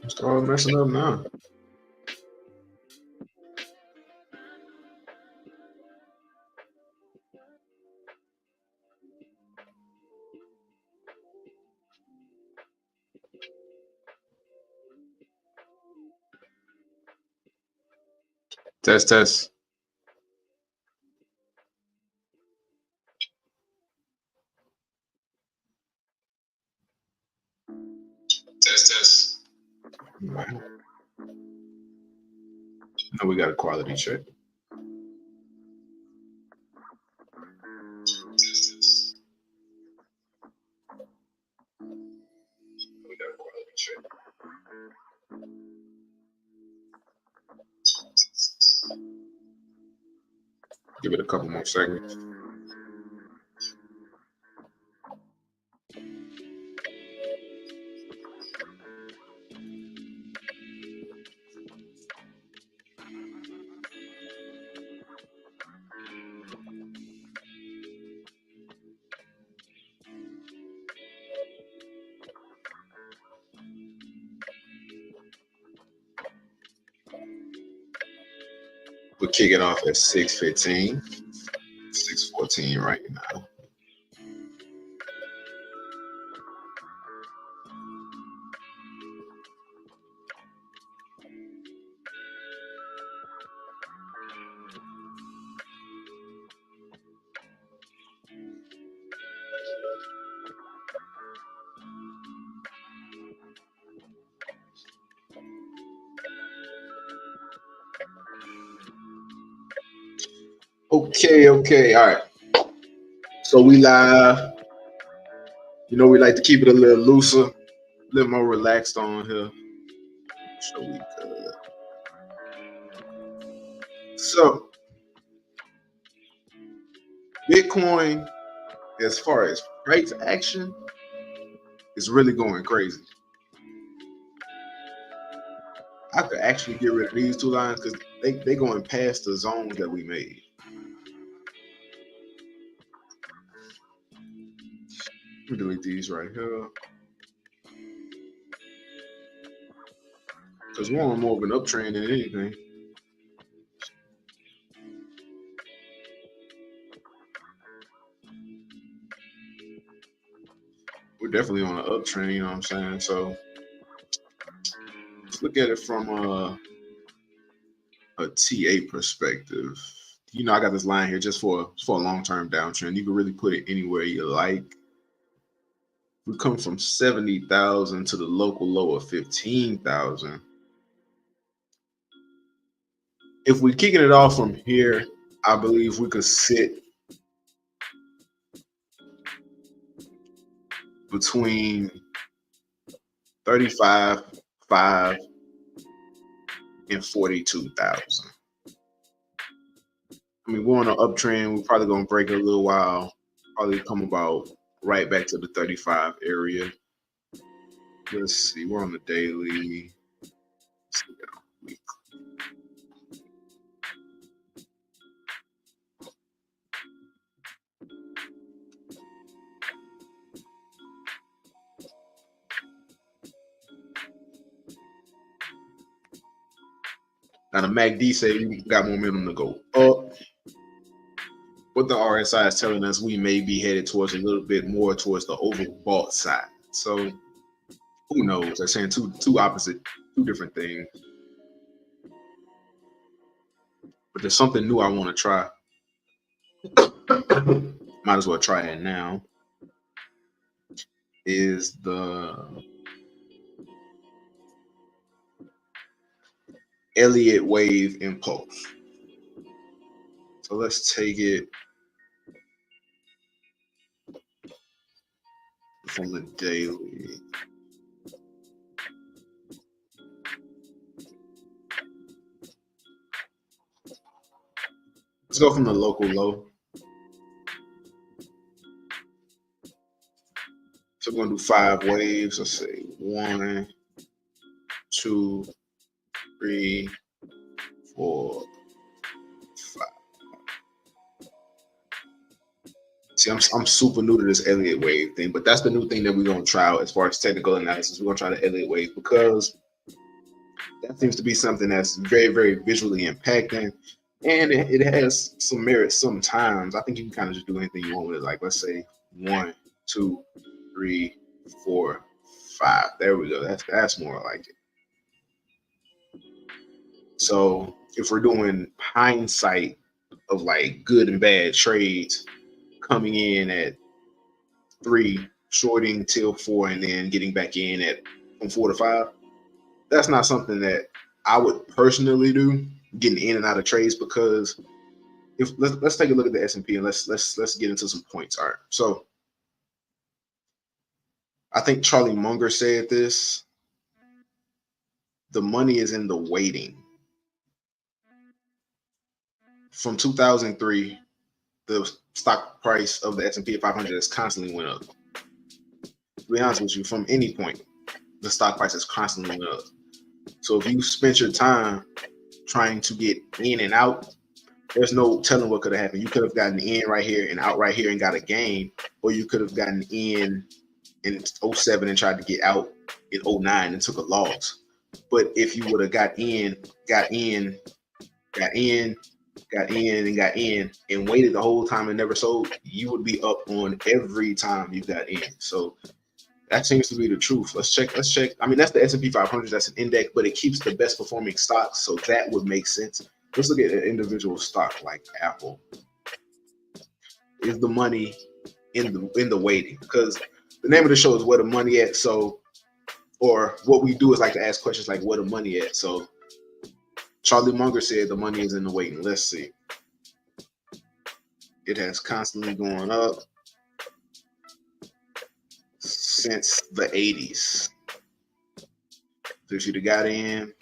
Start messing up now. Test, test. Test, test. Right. No, we got a quality check. Test, test. We got a quality check. Give it a couple more seconds. We'll kick it off at 6:15. 6:14 right now. Okay, all right. So we live. You know, we like to keep it a little looser, a little more relaxed on here. So we could. So Bitcoin, as far as price action, is really going crazy. I could actually get rid of these two lines because they going past the zones that we made. Let me delete these right here. Because we're on more of an uptrend than anything. We're definitely on an uptrend, you know what I'm saying? So let's look at it from a TA perspective. You know, I got this line here just for a long-term downtrend. You can really put it anywhere you like. We come from 70,000 to the local low of 15,000. If we're kicking it off from here, I believe we could sit between 35,500 and 42,000. I mean, we're on an uptrend. We're probably gonna break it a little while. Probably come about right back to the 35 area. Let's see. We're on the daily. Let's look at a week. Now the MACD say we got momentum to go up. What the RSI is telling us, we may be headed towards a little bit more towards the overbought side. So who knows? They're saying two different things. But there's something new I want to try. Might as well try it now. Is the Elliott wave impulse. So let's take it from the daily. Let's go from the local low. So we're gonna do 5 waves. Let's say 1, 2, 3, 4, See, I'm super new to this Elliott wave thing, but that's the new thing that we're gonna try out as far as technical analysis. We're gonna try the Elliott wave because that seems to be something that's very, very visually impacting, and it has some merit sometimes. I think you can kind of just do anything you want with it. Like, let's say 1, 2, 3, 4, 5. There we go. That's more like it. So if we're doing hindsight of like good and bad trades, coming in at 3, shorting till 4, and then getting back in at from 4 to 5, that's not something that I would personally do, getting in and out of trades, because if let's take a look at the S&P and let's get into some points. All right. So I think Charlie Munger said this. The money is in the waiting. From 2003, the stock price of the S&P 500 has constantly went up. To be honest with you, from any point, the stock price has constantly went up. So if you spent your time trying to get in and out, there's no telling what could have happened. You could have gotten in right here and out right here and got a gain, or you could have gotten in 07 and tried to get out in 09 and took a loss. But if you would have got in, and waited the whole time and never sold, you would be up on every time you got in. So that seems to be the truth. Let's check. I mean, that's the S&P 500. That's an index, but it keeps the best performing stocks, so that would make sense. Let's look at an individual stock like Apple. Is the money in the waiting? Because the name of the show is Where the Money At. So, or what we do is like to ask questions like, where the money at? So Charlie Munger said the money is in the waiting. Let's see. It has constantly gone up since the 80s. So if you'd have got in.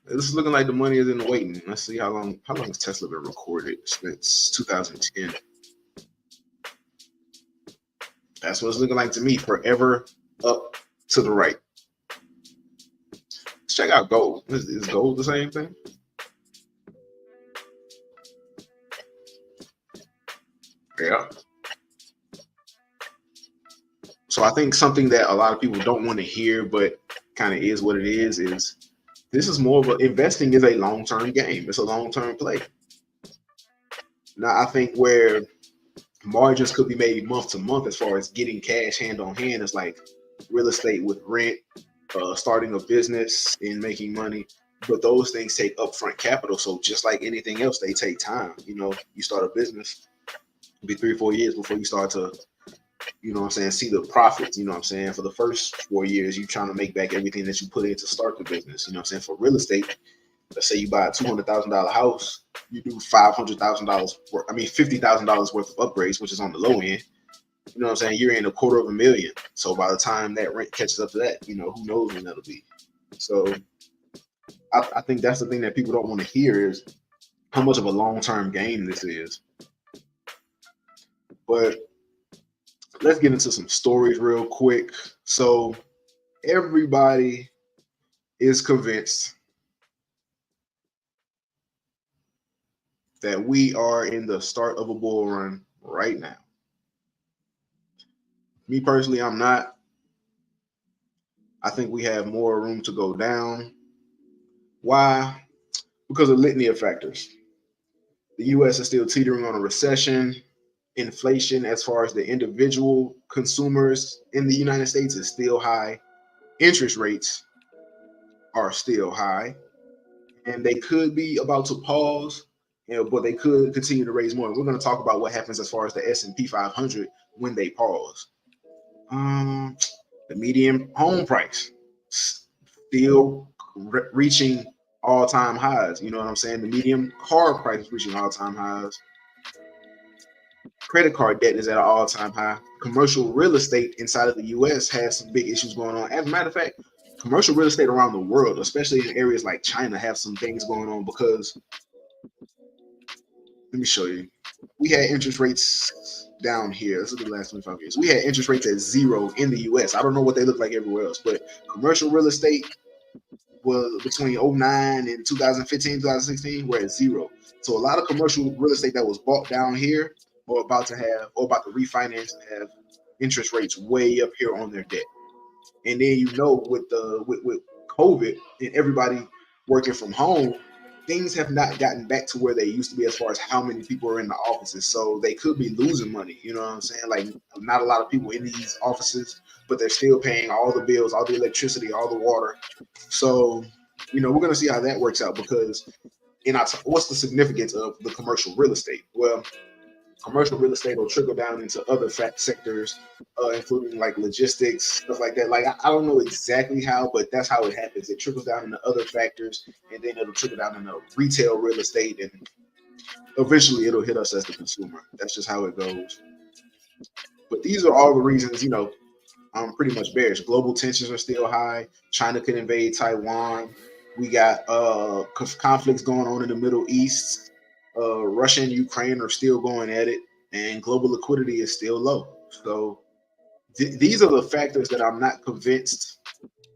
This is looking like the money is in the waiting. Let's see how long has Tesla been recorded? Since 2010. That's what it's looking like to me. Forever up to the right. Let's check out gold. Is gold the same thing? Yeah. So I think something that a lot of people don't want to hear, but kind of is what it is this is more of investing is a long-term game. It's a long-term play. Now, I think where margins could be made month to month as far as getting cash hand on hand is like real estate with rent, starting a business and making money. But those things take upfront capital. So just like anything else, they take time. You know, you start a business, it'll be 3 or 4 years before you start to, you know what I'm saying, see the profits. You know what I'm saying? For the first 4 years, you're trying to make back everything that you put in to start the business. You know what I'm saying? For real estate, let's say you buy a $200,000 house, you do $500,000, $50,000 worth of upgrades, which is on the low end. You know what I'm saying? You're in $250,000. So by the time that rent catches up to that, you know, who knows when that'll be. So I think that's the thing that people don't want to hear is how much of a long-term game this is. But let's get into some stories real quick. So everybody is convinced that we are in the start of a bull run right now. Me personally, I'm not. I think we have more room to go down. Why? Because of litany of factors. The U.S. is still teetering on a recession. Inflation, as far as the individual consumers in the United States, is still high. Interest rates are still high, and they could be about to pause, but they could continue to raise more. We're going to talk about what happens as far as the S&P 500 when they pause. The median home price still reaching all-time highs. You know what I'm saying? The median car price is reaching all-time highs. Credit card debt is at an all-time high. Commercial real estate inside of the U.S. has some big issues going on. As a matter of fact, commercial real estate around the world, especially in areas like China, have some things going on because, let me show you. We had interest rates down here. This is the last 25 years. We had interest rates at 0 in the U.S. I don't know what they look like everywhere else, but commercial real estate was between '09 and 2015, 2016, we're at zero. So a lot of commercial real estate that was bought down here or about to refinance and have interest rates way up here on their debt. And then with COVID and everybody working from home, things have not gotten back to where they used to be as far as how many people are in the offices. So they could be losing money. You know what I'm saying? Like not a lot of people in these offices, but they're still paying all the bills, all the electricity, all the water. So, we're gonna see how that works out because what's the significance of the commercial real estate? Well, commercial real estate will trickle down into other sectors, including like logistics, stuff like that. Like I don't know exactly how, but that's how it happens. It trickles down into other factors, and then it'll trickle down into retail real estate, and eventually it'll hit us as the consumer. That's just how it goes. But these are all the reasons, I'm pretty much bearish. Global tensions are still high. China could invade Taiwan. We got conflicts going on in the Middle East. Russia and Ukraine are still going at it, and global liquidity is still low. So these are the factors that I'm not convinced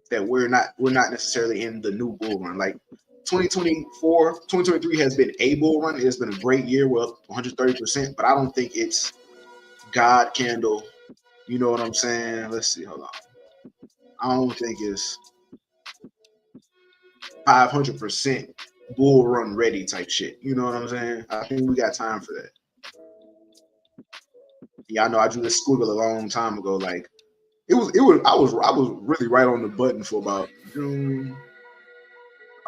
that we're not necessarily in the new bull run. Like 2023 has been a bull run. It's been a great year, well, 130%, but I don't think it's God candle. You know what I'm saying? Let's see. Hold on. I don't think it's 500% bull run ready type shit. You know what I'm saying? I think we got time for that. Yeah, I know I drew this squiggle a long time ago. Like I was really right on the button for about I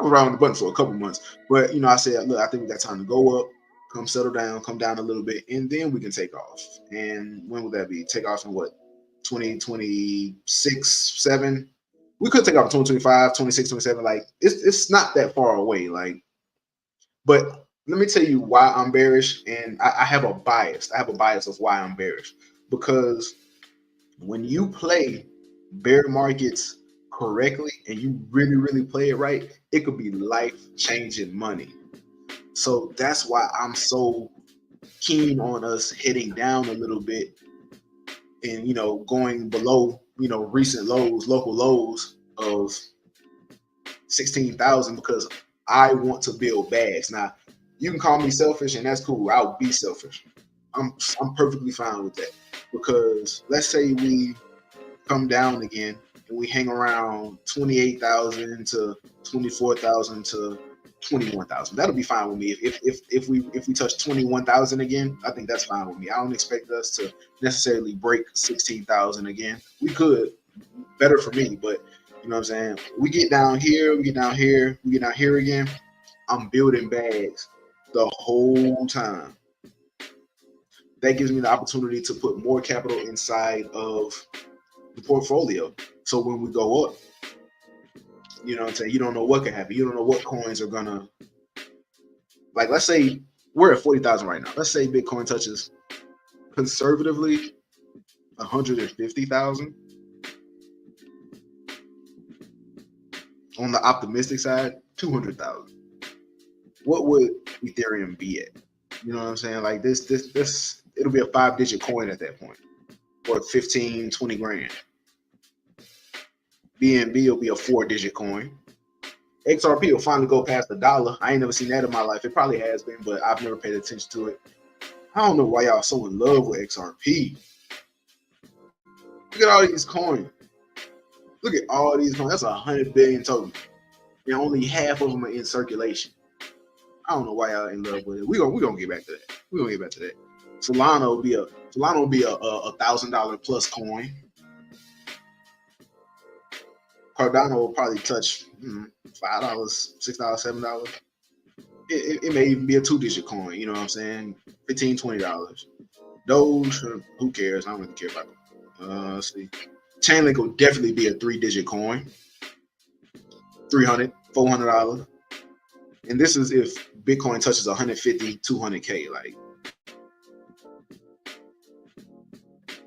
was right on the button for a couple months. But I said, look, I think we got time to go up, come settle down, come down a little bit, and then we can take off. And when would that be? Take off in what? 2026, 7? We could take off 2025, 26, 27. Like it's not that far away. Like, but let me tell you why I'm bearish, and I have a bias. I have a bias of why I'm bearish because when you play bear markets correctly and you really, really play it right, it could be life-changing money. So that's why I'm so keen on us heading down a little bit and going below recent lows, local lows of 16,000 because I want to build bags. Now, you can call me selfish, and that's cool. I'll be selfish. I'm perfectly fine with that because let's say we come down again and we hang around 28,000 to 24,000 to 21,000. That'll be fine with me. If we touch 21,000 again, I think that's fine with me. I don't expect us to necessarily break 16,000 again. We could, better for me, but you know what I'm saying? We get down here, we get down here, we get down here again. I'm building bags the whole time. That gives me the opportunity to put more capital inside of the portfolio. So when we go up, you know what I'm saying? You don't know what can happen. You don't know what coins are gonna, like, let's say we're at 40,000 right now. Let's say Bitcoin touches conservatively 150,000. On the optimistic side, 200,000. What would Ethereum be at? You know what I'm saying? Like this, it'll be a 5-digit coin at that point, or 15, 20 grand. BNB will be a 4-digit coin. XRP will finally go past $1. I ain't never seen that in my life. It probably has been, but I've never paid attention to it. I don't know why y'all so in love with XRP. Look at all these coins. Look at all these coins. That's 100 billion total. And only half of them are in circulation. I don't know why y'all in love with it. We're gonna get back to that. We're gonna get back to that. Solana will be a $1,000 plus coin. Cardano will probably touch $5, $6, $7. It may even be a 2-digit coin. You know what I'm saying? $15, $20. Doge, who cares? I don't really care about them. Let's see. Chainlink will definitely be a 3-digit coin. $300, $400. And this is if Bitcoin touches 150, 200K. Like,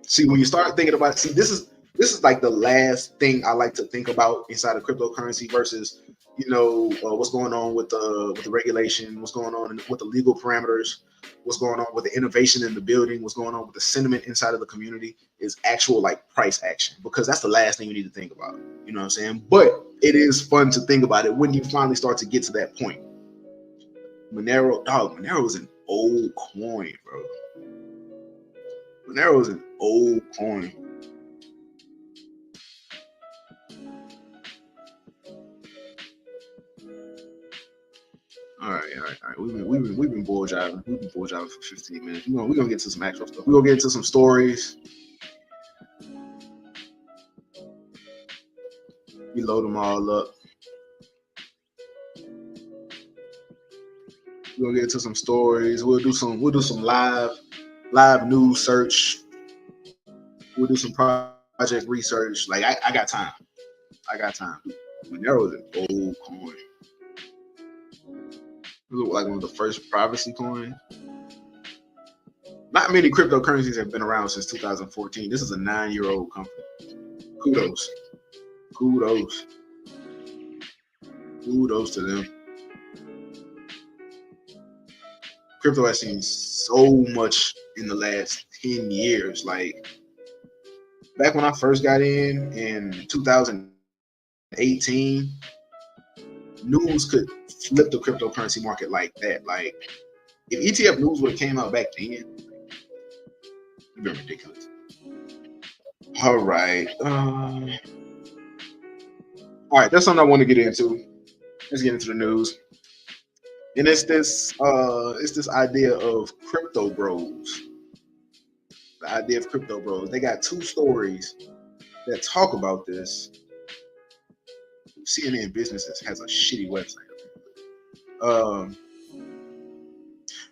see, when you start thinking about it, see, this is like the last thing I like to think about inside of cryptocurrency versus, what's going on with the regulation, what's going on with the legal parameters, what's going on with the innovation in the building, what's going on with the sentiment inside of the community is actual like price action, because that's the last thing you need to think about. You know what I'm saying? But it is fun to think about it when you finally start to get to that point. Monero is an old coin, bro. Monero is an old coin. All right. We've been bull driving. We've been bull driving for 15 minutes. We're gonna get to some actual stuff. We're gonna get into some stories. We load them all up. We're gonna get into some stories. We'll do some live news search. We'll do some project research. Like I got time. I got time. Monero is an old coin. It looked like one of the first privacy coins. Not many cryptocurrencies have been around since 2014. This is a 9-year-old company. Kudos to them. Crypto has seen so much in the last 10 years. Like back when I first got in 2018, news could flip the cryptocurrency market like that. Like if ETF news would have came out back then, it'd been ridiculous. All right. All right, that's something I want to get into. Let's get into the news. And it's this idea of crypto bros. The idea of crypto bros. They got 2 stories that talk about this. CNN Business has a shitty website.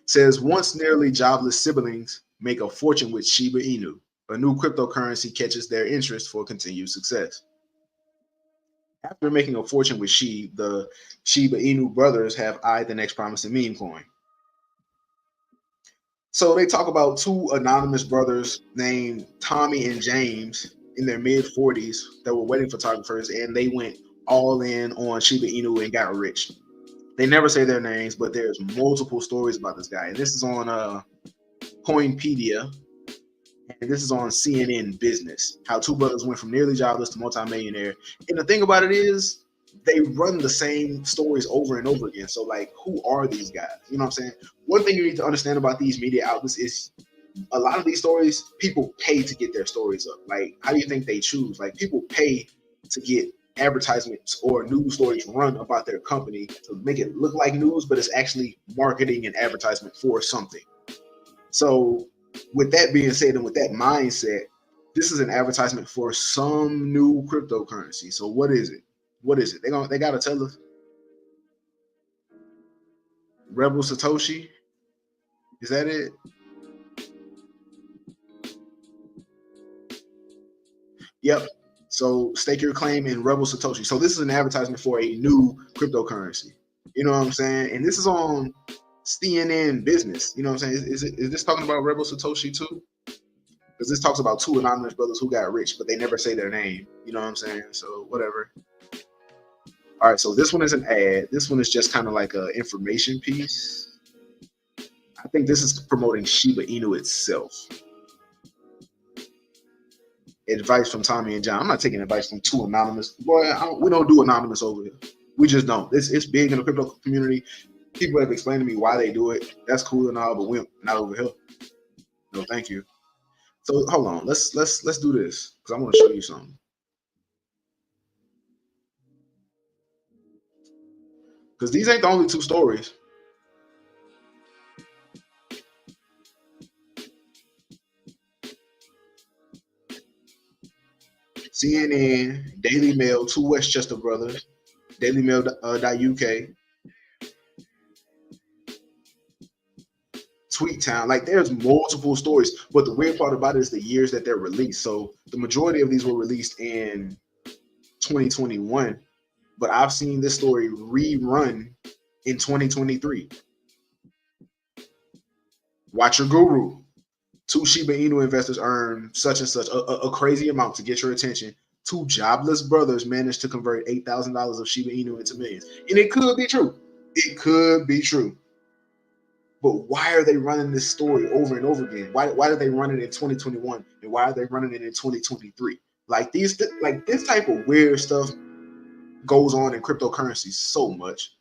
Says once nearly jobless siblings make a fortune with Shiba Inu. A new cryptocurrency catches their interest for continued success. After making a fortune with the Shiba Inu brothers have eyed the next promising meme coin. So they talk about 2 anonymous brothers named Tommy and James in their mid-40s that were wedding photographers, and they went all in on Shiba Inu and got rich. They never say their names, but there's multiple stories about this guy. And this is on Coinpedia, and this is on CNN Business, how 2 brothers went from nearly jobless to multimillionaire. And the thing about it is, they run the same stories over and over again. So, like, who are these guys? You know what I'm saying? One thing you need to understand about these media outlets is a lot of these stories, people pay to get their stories up. Like, how do you think they choose? Like, people pay to get advertisements or news stories run about their company to make it look like news, but it's actually marketing and advertisement for something. So, with that being said, and with that mindset, this is an advertisement for some new cryptocurrency. So, what is it? What is it? They gotta tell us. Rebel Satoshi? Is that it? Yep. So stake your claim in Rebel Satoshi. So this is an advertisement for a new cryptocurrency. You know what I'm saying? And this is on CNN Business. You know what I'm saying? Is this talking about Rebel Satoshi too? Because this talks about 2 anonymous brothers who got rich, but they never say their name. You know what I'm saying? So whatever. All right, so this one is an ad. This one is just kind of like an information piece. I think this is promoting Shiba Inu itself. Advice from Tommy and John. I'm not taking advice from 2 anonymous. Boy, we don't do anonymous over here. We just don't. It's big in the crypto community. People have explained to me why they do it. That's cool and all, but we're not over here. No, thank you. So hold on. Let's do this because I want to show you something. Because these ain't the only 2 stories. CNN, Daily Mail, 2 Westchester brothers, Daily Mail.uk, Tweet Town. Like there's multiple stories, but the weird part about it is the years that they're released. So the majority of these were released in 2021, but I've seen this story rerun in 2023. Watch your guru. 2 Shiba Inu investors earn such and such a crazy amount to get your attention. 2 jobless brothers managed to convert $8,000 of Shiba Inu into millions. And it could be true. It could be true. But why are they running this story over and over again? Why did they run it in 2021 and why are they running it in 2023? Like this type of weird stuff goes on in cryptocurrency so much.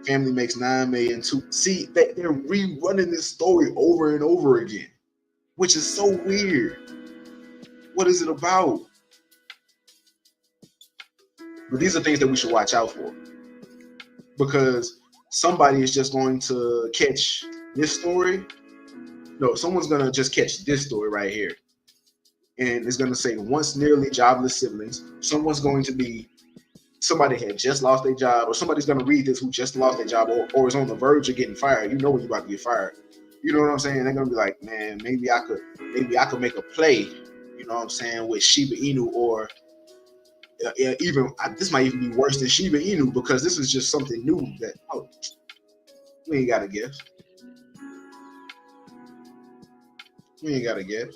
Family makes 9 million too. See, they're rerunning this story over and over again, which is so weird. What is it about? But these are things that we should watch out for, because somebody is just going to catch this story. No, someone's going to just catch this story right here. And it's going to say once nearly jobless siblings. Somebody had just lost their job, or somebody's going to read this who just lost their job, or is on the verge of getting fired. You know when you're about to get fired. You know what I'm saying? They're going to be like, man, maybe I could make a play, you know what I'm saying, with Shiba Inu, or this might even be worse than Shiba Inu, because this is just something new that, we ain't got to guess. We ain't got to guess.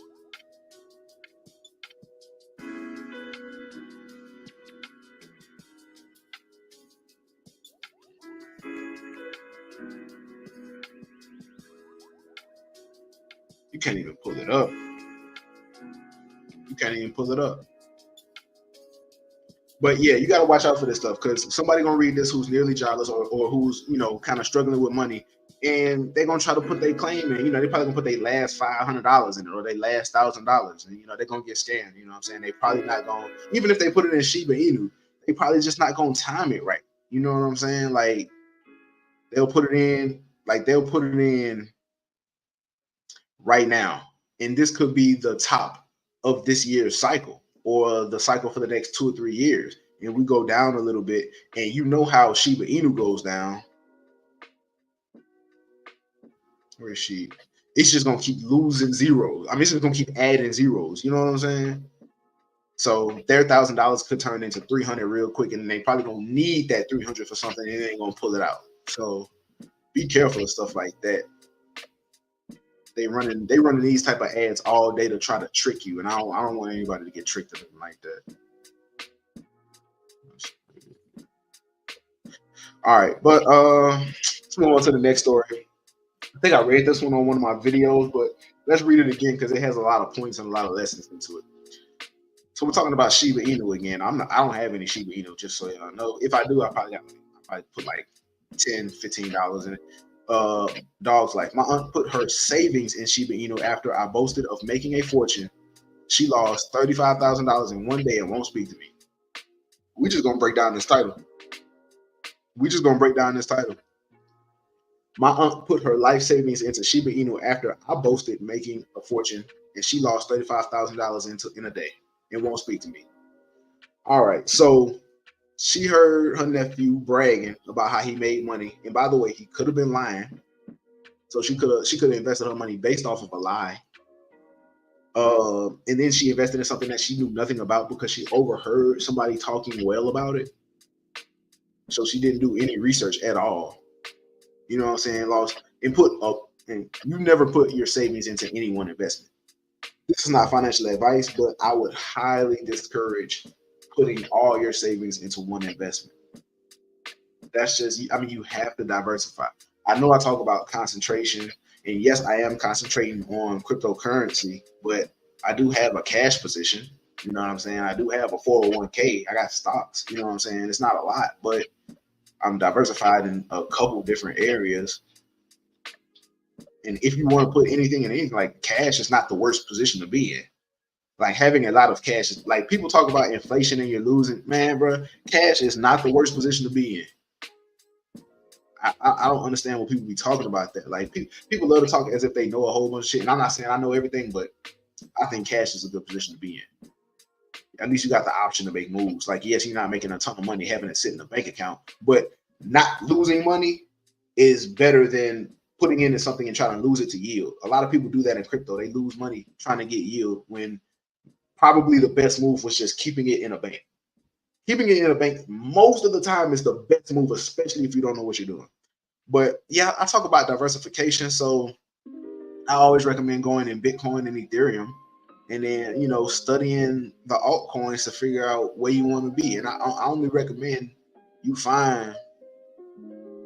You can't even pull it up. You can't even pull it up. But yeah, you got to watch out for this stuff, because somebody gonna read this who's nearly jobless, or who's, you know, kind of struggling with money, and they're gonna try to put their claim in. You know, they probably gonna put their last $500 in it, or their last $1,000, and you know they're gonna get scammed. You know what I'm saying? They probably not gonna, even if they put it in Shiba Inu, they probably just not gonna time it right. You know what I'm saying? Like they'll put it in right now, and this could be the top of this year's cycle, or the cycle for the next 2 or 3 years, and we go down a little bit, and you know how Shiba Inu goes down. Where is she? It's just gonna keep losing zeros. I mean, it's just gonna keep adding zeros. You know what I'm saying? So their $1,000 could turn into 300 real quick, and they probably gonna need that 300 for something, and they ain't gonna pull it out. So be careful of stuff like that. They running these type of ads all day to try to trick you, and I don't want anybody to get tricked or like that. All right, but let's move on to the next story. I think I read this one on one of my videos, but let's read it again because it has a lot of points and a lot of lessons into it. So we're talking about Shiba Inu again. I don't have any Shiba Inu, just so y'all know. If I do, I probably put like $10, $15 in it. Dog's like, my aunt put her savings in Shiba Inu after I boasted of making a fortune. She lost $35,000 in one day and won't speak to me. We just gonna break down this title. My aunt put her life savings into Shiba Inu after I boasted making a fortune, and she lost $35,000 in a day and won't speak to me. All right, so she heard her nephew bragging about how he made money, and by the way, he could have been lying. So she could have invested her money based off of a lie. And then she invested in something that she knew nothing about because she overheard somebody talking well about it. So she didn't do any research at all. You know what I'm saying? Lost and put up, and you never put your savings into any one investment. This is not financial advice, but I would highly discourage putting all your savings into one investment. That's just, I mean, you have to diversify. I know I talk about concentration, and yes, I am concentrating on cryptocurrency, but I do have a cash position. You know what I'm saying? I do have a 401k. I got stocks. You know what I'm saying? It's not a lot, but I'm diversified in a couple different areas. And if you want to put anything in anything, like cash is not the worst position to be in. Like having a lot of cash is like, people talk about inflation and you're losing. Man, bro, cash is not the worst position to be in. I don't understand what people be talking about that. Like people love to talk as if they know a whole bunch of shit. And I'm not saying I know everything, but I think cash is a good position to be in. At least you got the option to make moves. Like, yes, you're not making a ton of money having it sit in a bank account, but not losing money is better than putting into something and trying to lose it to yield. A lot of people do that in crypto. They lose money trying to get yield when probably the best move was just keeping it in a bank. Keeping it in a bank most of the time is the best move, especially if you don't know what you're doing. But yeah, I talk about diversification. So I always recommend going in Bitcoin and Ethereum, and then, you know, studying the altcoins to figure out where you want to be. And I only recommend you find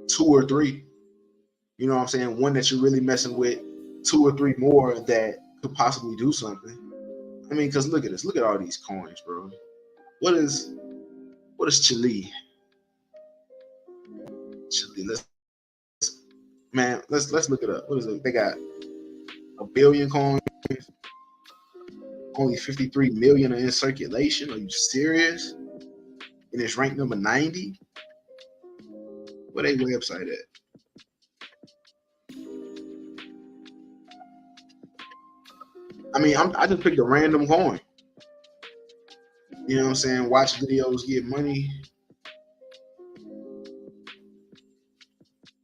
2 or 3. You know what I'm saying? One that you're really messing with, 2 or 3 more that could possibly do something. I mean, because look at this. Look at all these coins, bro. What is What is Chile? Chile. Let's look it up. What is it? They got a billion coins. Only 53 million are in circulation. Are you serious? And it's ranked number 90. Where they website at? I mean, I just picked a random coin. You know what I'm saying? Watch videos, get money.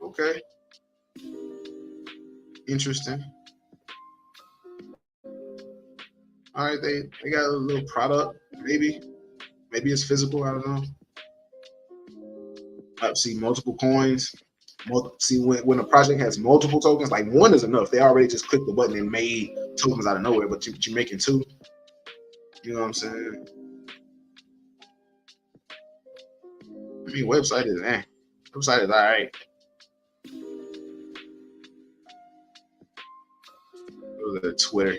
Okay. Interesting. All right, they got a little product, maybe. Maybe it's physical, I don't know. See multiple coins. See when a project has multiple tokens, like one is enough. They already just clicked the button and made tokens out of nowhere, but you're making two. You know what I'm saying? I mean, website is Website is all right. Go to Twitter.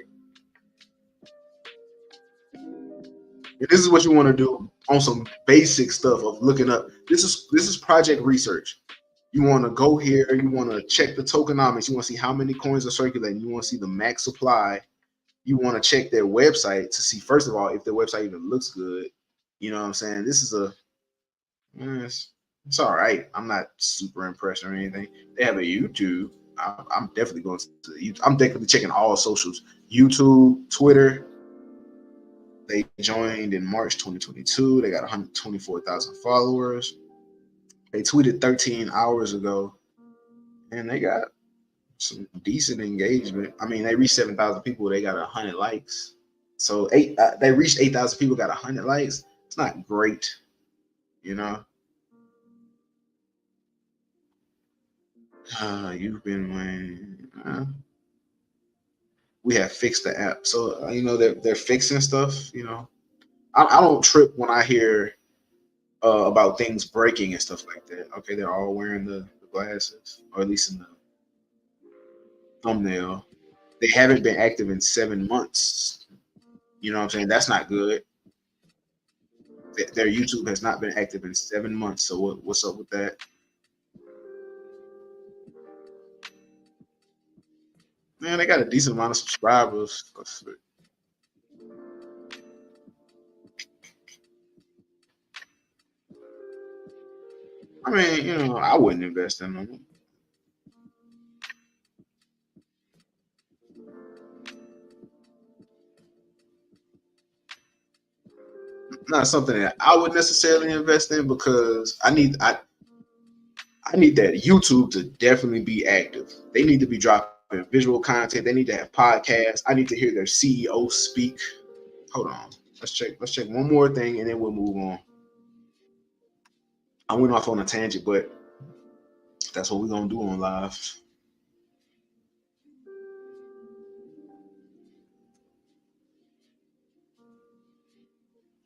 And this is what you want to do on some basic stuff of looking up. This is project research. You want to go here. You want to check the tokenomics. You want to see how many coins are circulating. You want to see the max supply. You want to check their website to see, first of all, if their website even looks good. You know what I'm saying? This is it's all right. I'm not super impressed or anything. They have a YouTube. I'm definitely going to YouTube. I'm definitely checking all socials. YouTube, Twitter. They joined in March 2022. They got 124,000 followers. They tweeted 13 hours ago, and they got some decent engagement. I mean, they reached 7,000 people. They got 100 likes. So they reached 8,000 people, got 100 likes. It's not great, you know. You've been when we have fixed the app, so you know they're fixing stuff. You know, I don't trip when I hear about things breaking and stuff like that. Okay, they're all wearing the glasses, or at least in the thumbnail. They haven't been active in 7 months. You know what I'm saying? That's not good. Their YouTube has not been active in 7 months. So what's up with that? Man, they got a decent amount of subscribers. I mean, you know, I wouldn't invest in them. Not something that I would necessarily invest in because I need that YouTube to definitely be active. They need to be dropping visual content. They need to have podcasts. I need to hear their CEO speak. Hold on. Let's check one more thing and then we'll move on. I went off on a tangent, but that's what we're gonna do on live.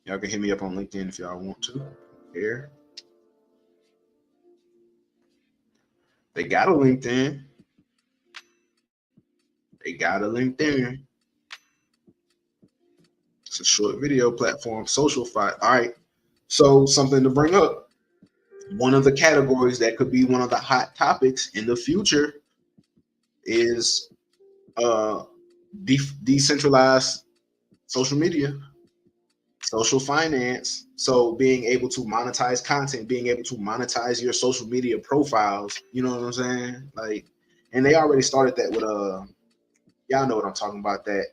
Y'all can hit me up on LinkedIn if y'all want to. Here. They got a LinkedIn. They got a LinkedIn. It's a short video platform, social fight. All right. So something to bring up. One of the categories that could be one of the hot topics in the future is decentralized social media, social finance. So being able to monetize content, being able to monetize your social media profiles, you know what I'm saying? Like, and they already started that with y'all know what I'm talking about, that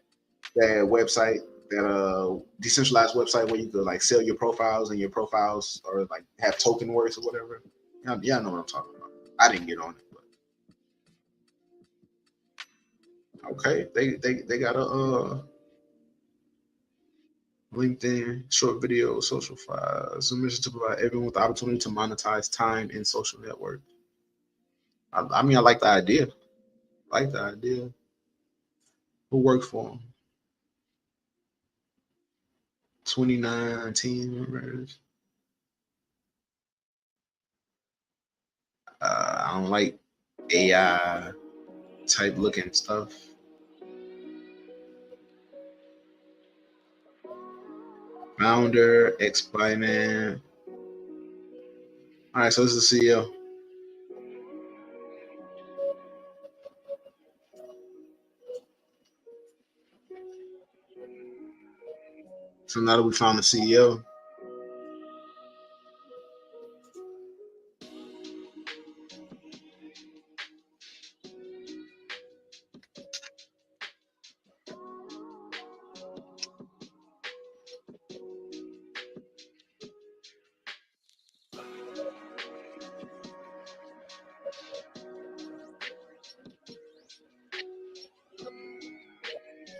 website, that decentralized website where you could like sell your profiles and your profiles or like have token worth or whatever. Y'all know what I'm talking about. I didn't get on it, but okay, they got a LinkedIn, short video, social files, a mission to provide everyone with the opportunity to monetize time in social network. I mean, I like the idea. I like the idea. Who worked for them? 29 team members. I don't like AI type looking stuff. Founder, ex-Binance. All right, so this is the CEO. So now that we found the CEO,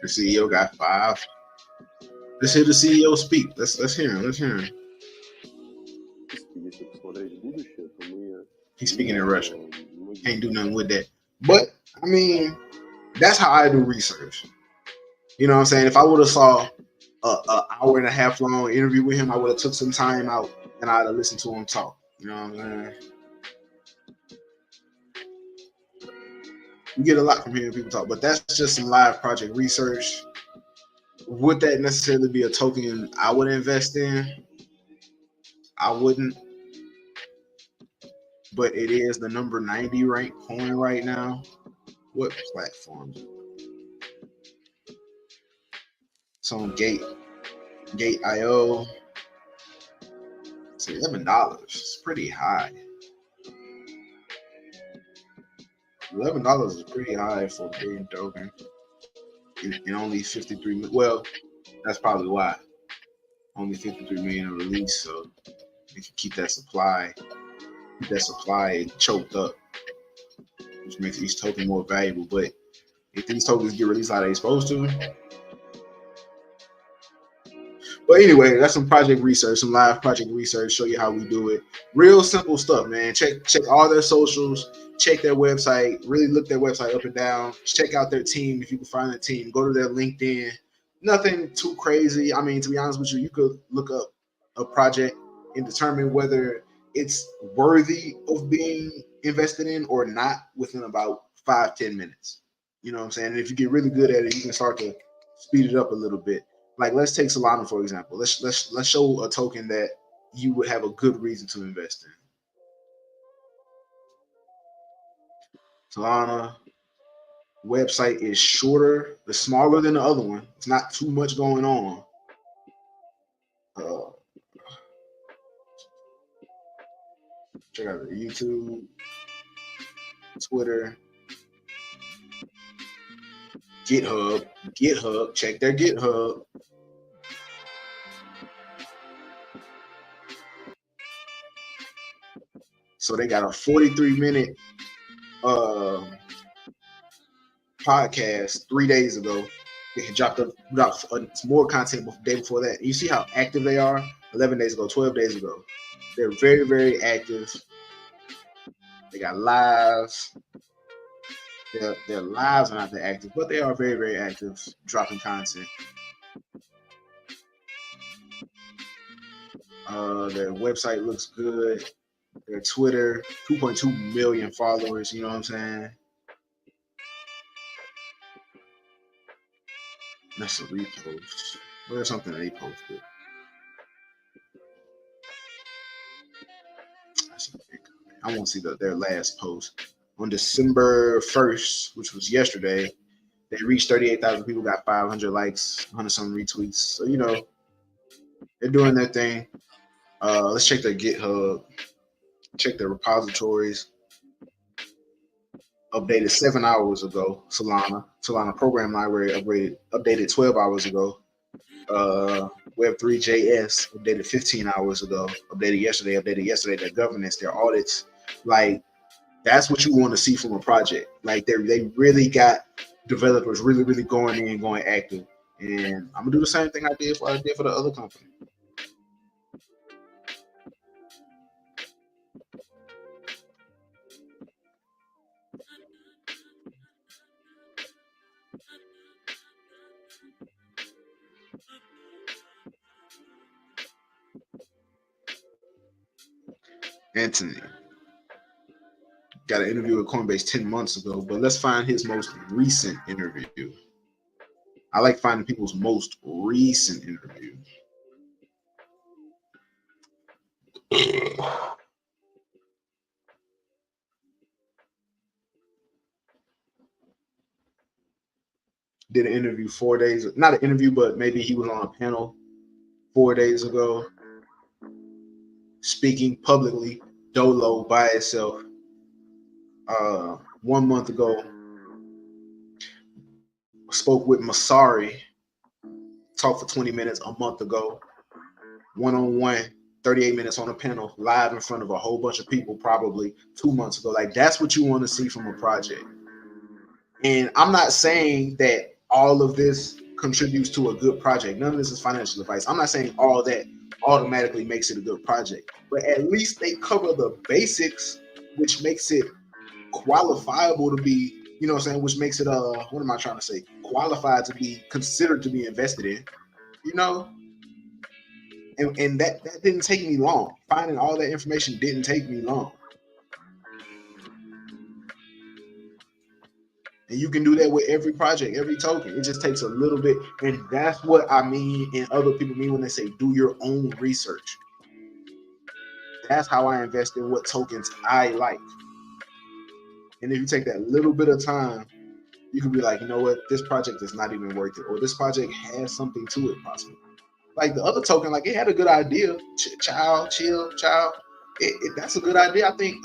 the CEO got 5. Let's hear the CEO speak. Let's hear him. Let's hear him. He's speaking in Russian. Can't do nothing with that. But I mean, that's how I do research. You know what I'm saying? If I would have saw a hour and a half long interview with him, I would have took some time out and I'd have listened to him talk. You know what I'm saying? You get a lot from hearing people talk, but that's just some live project research. Would that necessarily be a token I would invest in? I wouldn't. But it is the number 90 ranked coin right now. What platform? It's on Gate.io. It's $11. It's pretty high. $11 is pretty high for a green token. And only 53. Well, that's probably why. Only 53 million released, so you can keep that supply choked up, which makes each token more valuable. But if these tokens get released how they're supposed to. But anyway, that's some project research, some live project research, show you how we do it. Real simple stuff, man. Check all their socials, check their website, really look their website up and down, check out their team if you can find a team, go to their LinkedIn. Nothing too crazy. I mean, to be honest with you, you could look up a project and determine whether it's worthy of being invested in or not within about 5-10 minutes. You know what I'm saying? And if you get really good at it, you can start to speed it up a little bit. Like, let's take Solana for example. Let's show a token that you would have a good reason to invest in. Solana website is shorter, it's smaller than the other one. It's not too much going on. Check out the YouTube, Twitter, GitHub. Check their GitHub. So they got a 43-minute podcast 3 days ago. They dropped more content the day before that. You see how active they are? 11 days ago, 12 days ago. They're very, very active. They got lives. Their lives are not that active, but they are very, very active, dropping content. Their website looks good. Their Twitter, 2.2 million followers. You know what I'm saying? That's a repost. There's something they posted. I want to see their last post. On December 1st, which was yesterday, they reached 38,000 people, got 500 likes, 100 some retweets. So, you know, they're doing their thing. Let's check their GitHub, check their repositories. Updated 7 hours ago. Solana program library updated 12 hours ago. Web3.js updated 15 hours ago. Updated yesterday. Their governance, their audits, like that's what you want to see from a project. Like they really got developers really, really going in, going active. And I'm gonna do the same thing I did for the other company. Anthony got an interview with Coinbase 10 months ago, but let's find his most recent interview. I like finding people's most recent interview. did an interview 4 days, not an interview, but maybe he was on a panel 4 days ago, speaking publicly, dolo by itself. 1 month ago, spoke with Masari, talked for 20 minutes a month ago, one-on-one, 38 minutes on a panel, live in front of a whole bunch of people, probably 2 months ago. Like, that's what you want to see from a project. And I'm not saying that all of this contributes to a good project. None of this is financial advice. I'm not saying all that automatically makes it a good project, but at least they cover the basics, which makes it qualifiable to be, you know what I'm saying, which makes it what am I trying to say, qualified to be considered to be invested in, you know. And that didn't take me long. Finding all that information didn't take me long. And you can do that with every project, every token. It just takes a little bit. And that's what I mean, and other people mean when they say do your own research. That's how I invest in what tokens I like. And if you take that little bit of time, you can be like, you know what, this project is not even worth it, or this project has something to it possibly. Like the other token, like it had a good idea. Chill. That's a good idea. I think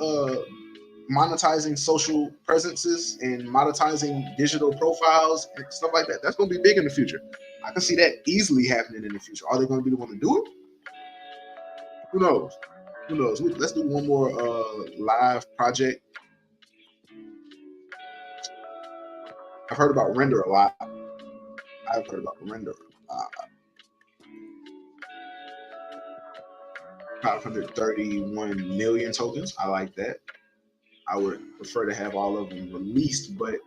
monetizing social presences and monetizing digital profiles and stuff like that, that's going to be big in the future. I can see that easily happening in the future. Are they going to be the one to do it? Who knows? Let's do one more live project. I've heard about Render a lot. 531 million tokens. I like that. I would prefer to have all of them released, but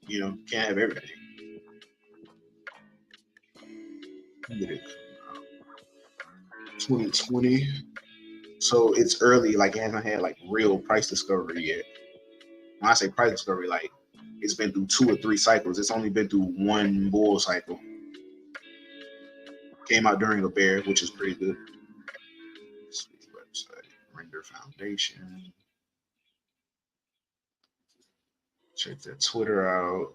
you know, can't have everything. 2020. So it's early, like it hasn't had like real price discovery yet. When I say price discovery, like it's been through 2 or 3 cycles. It's only been through 1 bull cycle. Came out during a bear, which is pretty good. Website, Render Foundation. Check their Twitter out.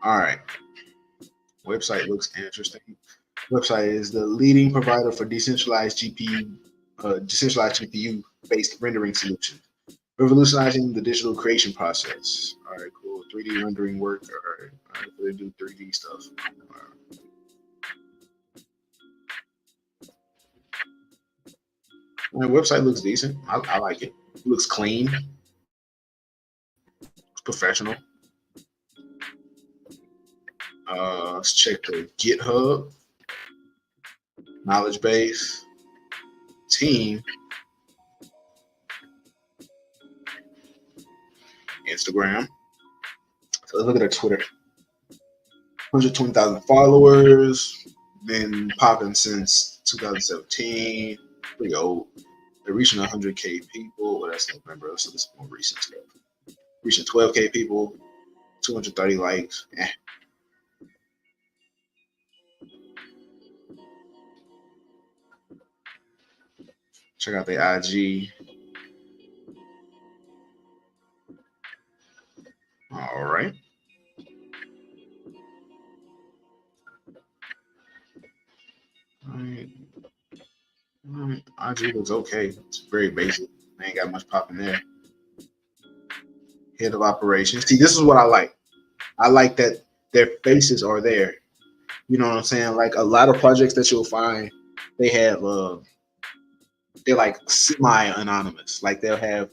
All right. Website looks interesting. Website is the leading provider for decentralized GPU-based rendering solutions, revolutionizing the digital creation process. All right, cool. 3D rendering work. All right, they do 3D stuff. The website looks decent. I like it. It looks clean. It's professional. Let's check the GitHub, knowledge base, team, Instagram. So let's look at their Twitter. 120,000 followers. Been popping since 2017. Pretty old. They're reaching 100K people. Well, that's November, so this is more recent stuff. Reaching 12K people, 230 likes. Check out their IG. All right. IG looks okay. It's very basic. They ain't got much popping there. Head of operations. See, this is what I like. I like that their faces are there. You know what I'm saying? Like a lot of projects that you'll find, they have they're like semi-anonymous. Like they'll have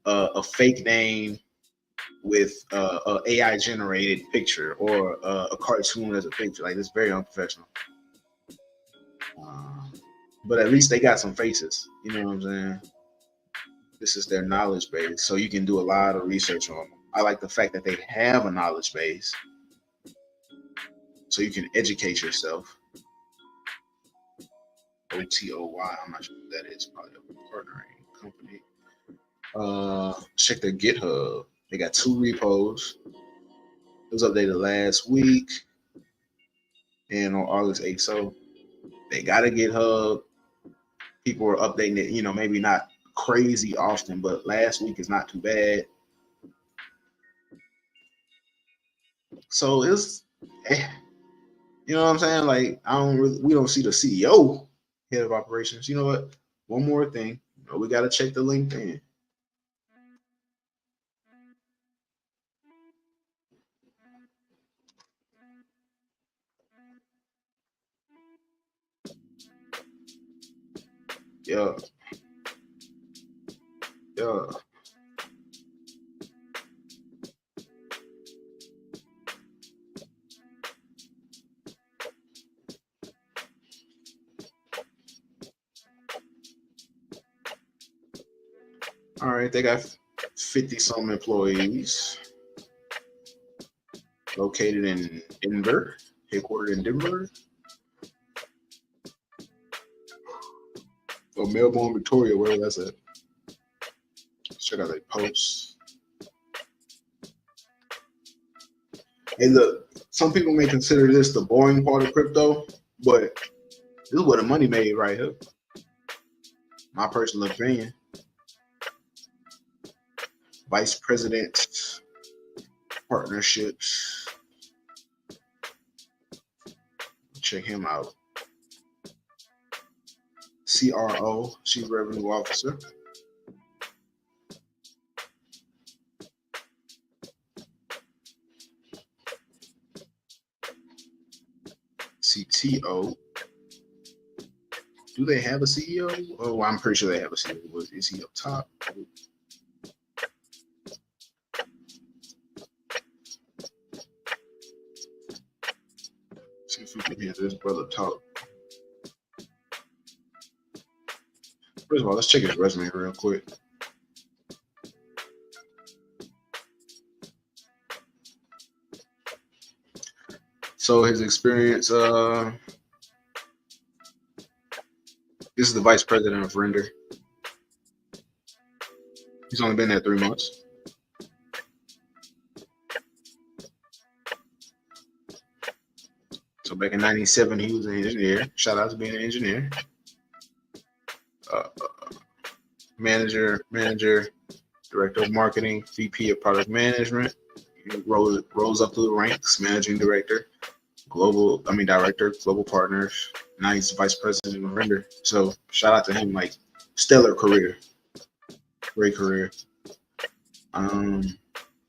a fake name with a AI generated picture or a cartoon as a picture. Like it's very unprofessional. But at least they got some faces. You know what I'm saying? This is their knowledge base, so you can do a lot of research on them. I like the fact that they have a knowledge base, so you can educate yourself. OTOY, I'm not sure what that is. Probably a partnering company. Check their GitHub. They got 2 repos. It was updated last week and on August 8th. So they got a GitHub. People are updating it, maybe not crazy often, but last week is not too bad. So it's, eh, you know what I'm saying? Like we don't see the CEO, head of operations. You know what? One more thing, we got to check the LinkedIn. Yeah, yeah. All right, they got 50 some employees located in Denver, headquartered in Denver. Or Melbourne, Victoria, wherever that's at. Let's check out their posts. Hey, look, some people may consider this the boring part of crypto, but this is where the money made right here. My personal opinion. Vice president partnerships. Check him out. CRO, Chief Revenue Officer. CTO. Do they have a CEO? Oh, I'm pretty sure they have a CEO. Is he up top? See if we can hear this brother talk. First of all, let's check his resume real quick. So his experience, this is the vice president of Render. He's only been there 3 months. So back in '97, he was an engineer. Shout out to being an engineer. Manager, director of marketing, VP of product management. He rose up through the ranks, managing director, director, global partners. Now he's vice president of Render. So shout out to him, like stellar career, great career. Now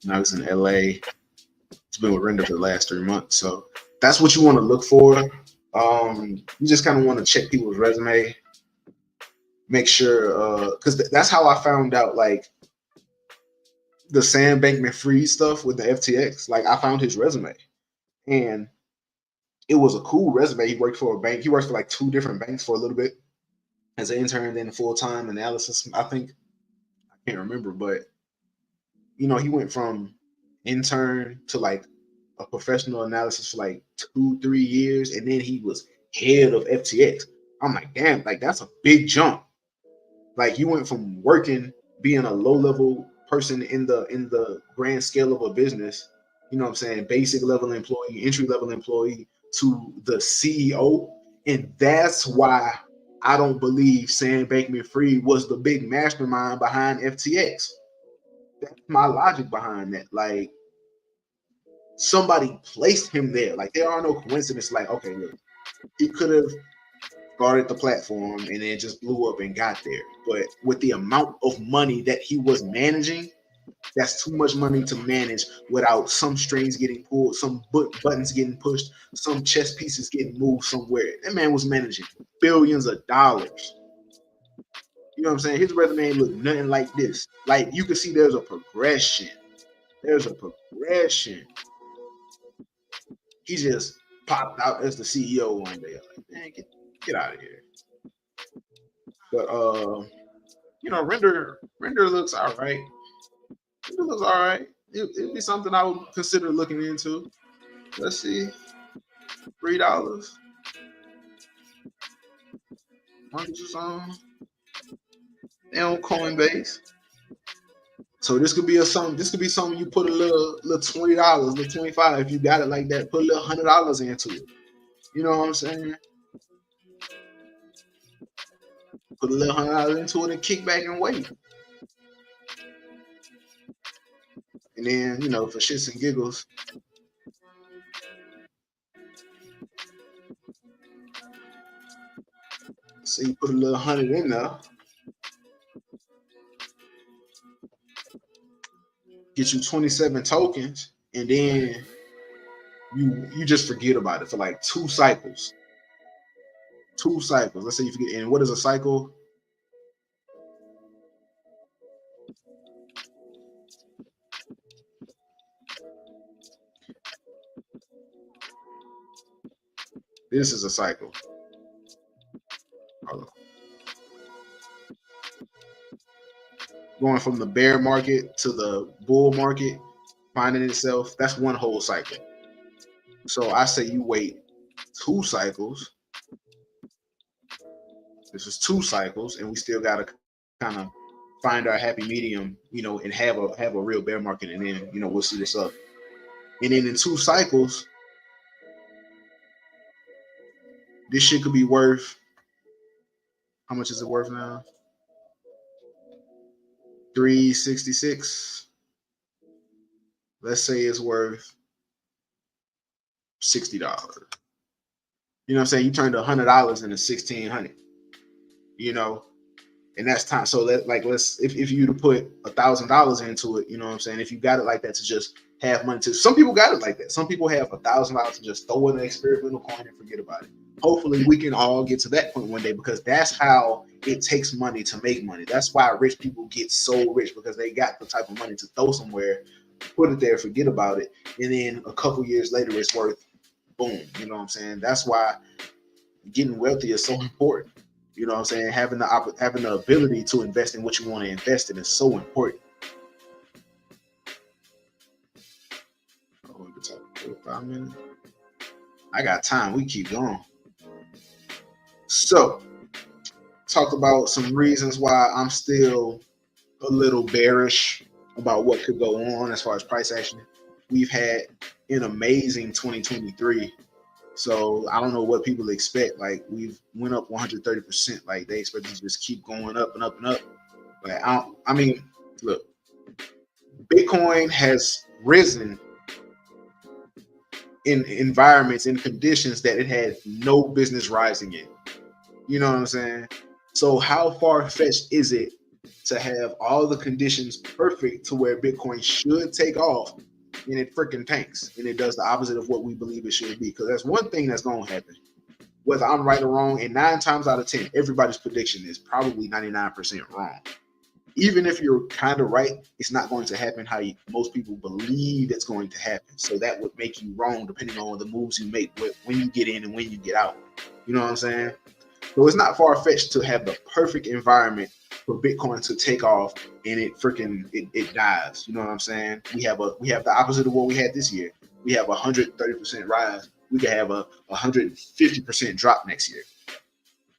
he's in LA. He's been with Render for the last 3 months. So that's what you want to look for. You just kind of want to check people's resume, make sure, because that's how I found out, like, the Sam Bankman-Fried stuff with the FTX. Like, I found his resume, and it was a cool resume. He worked for a bank. He worked for like 2 different banks for a little bit as an intern, then full-time analysis. I think, I can't remember, but he went from intern to like a professional analysis for like 2-3 years, and then he was head of FTX. I'm like, damn, like that's a big jump. Like you went from working, being a low level person in the grand scale of a business, you know what I'm saying, basic level employee, entry level employee, to the CEO. And that's why I don't believe Sam Bankman-Fried was the big mastermind behind FTX. That's my logic behind that. Like, somebody placed him there. Like, there are no coincidences. Like, okay, look, he could have started the platform and then just blew up and got there. But with the amount of money that he was managing, that's too much money to manage without some strings getting pulled, some buttons getting pushed, some chess pieces getting moved somewhere. That man was managing billions of dollars. You know what I'm saying? His resume looked nothing like this. Like, you can see there's a progression. There's a progression. He just popped out as the CEO one day. Like, man, get out of here. But Render looks all right. Render looks all right. It'd be something I would consider looking into. Let's see, $3. Mortgages on Coinbase. So this could be something you put a little $20, little $25 if you got it like that. Put a little $100 into it. You know what I'm saying? Put a little $100 into it and kick back and wait. And then, for shits and giggles, so you put a little 100 in there, get you 27 tokens, and then you just forget about it for like 2 cycles. 2 cycles. Let's say you forget. And what is a cycle? This is a cycle. Hold on. Going from the bear market to the bull market, finding itself, that's one whole cycle. So I say you wait 2 cycles. This is 2 cycles, and we still got to kind of find our happy medium, and have a real bear market, and then we'll see what's up. And then in 2 cycles, this shit could be worth, how much is it worth now? 366. Let's say it's worth $60. You know what I'm saying? You turned $100 into $1,600. And that's time. So let's if you to put $1,000 into it, you know what I'm saying? If you got it like that to just have money to, some people got it like that. Some people have $1,000 to just throw in an experimental coin and forget about it. Hopefully we can all get to that point one day, because that's how it takes money to make money. That's why rich people get so rich, because they got the type of money to throw somewhere, put it there, forget about it, and then a couple years later it's worth boom. You know what I'm saying? That's why getting wealthy is so important. You know what I'm saying? Having the ability to invest in what you want to invest in is so important. Oh, we can talk for 5 minutes. I got time. We keep going. So, talk about some reasons why I'm still a little bearish about what could go on as far as price action. We've had an amazing 2023. So I don't know what people expect. Like, we've went up 130%. Like, they expect to just keep going up and up and up. But I mean, look, Bitcoin has risen in environments, in conditions that it had no business rising in. You know what I'm saying? So how far-fetched is it to have all the conditions perfect to where Bitcoin should take off, and it freaking tanks, and it does the opposite of what we believe it should be? Because that's one thing that's going to happen, whether I'm right or wrong. And 9 times out of 10, everybody's prediction is probably 99% wrong. Even if you're kind of right, it's not going to happen how most people believe it's going to happen. So that would make you wrong depending on the moves you make when you get in and when you get out. You know what I'm saying? So it's not far-fetched to have the perfect environment for Bitcoin to take off, and it dives. You know what I'm saying? We have the opposite of what we had this year. We have 130% rise. We could have a 150% drop next year.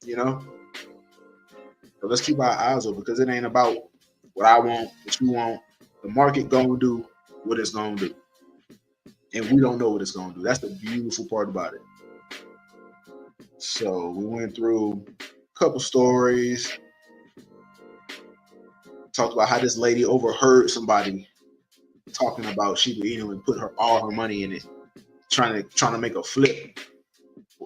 You know? So let's keep our eyes open, because it ain't about what I want, what you want. The market gonna do what it's gonna do, and we don't know what it's gonna do. That's the beautiful part about it. So we went through a couple stories, talked about how this lady overheard somebody talking about Shiba Inu and put all her money in it, trying to make a flip.